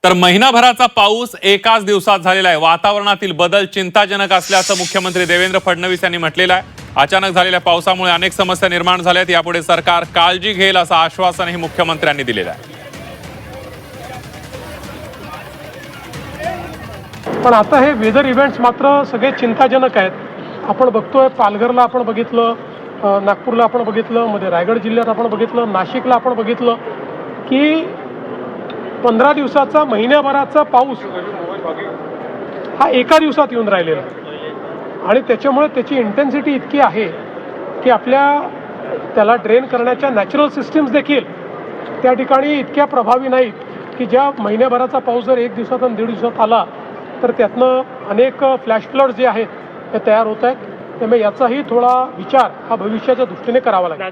तर महिनाभराचा पाऊस एकाच दिवसात झालेला आहे। वातावरणातील बदल चिंताजनक असल्याचं मुख्यमंत्री देवेंद्र फडणवीस यांनी म्हटलेलं आहे। अचानक झालेल्या पावसामुळे अनेक समस्या निर्माण झाल्यात। यापुढे सरकार काळजी घेईल असं आश्वासनही मुख्यमंत्र्यांनी दिलेलं आहे। पण आता हे वेदर इव्हेंट्स मात्र सगळे चिंताजनक आहेत। आपण बघतोय पालघरला आपण बघितलं, नागपूरला आपण बघितलं, मध्ये रायगड जिल्ह्यात आपण बघितलं, नाशिकला आपण बघितलं की 15 दिवसाचा महिन्याभराचा पाऊस हा एका दिवसात येऊन राहिलेला आणि त्याच्यामुळे त्याची इंटेन्सिटी इतकी आहे की त्याला ड्रेन करण्याच्या नॅचरल सिस्टीम्स देखील त्या ठिकाणी इतक्या प्रभावी नाहीत की ज्या महिन्याभराचा पाऊस जर एक दिवसात आणि दीड दिवसात आला तर त्यातनं अनेक फ्लॅश फ्लड्स जे आहेत ते तयार होत आहेत। त्यामुळे याचाही थोडा विचार हा भविष्याच्या दृष्टीने करावा लागेल।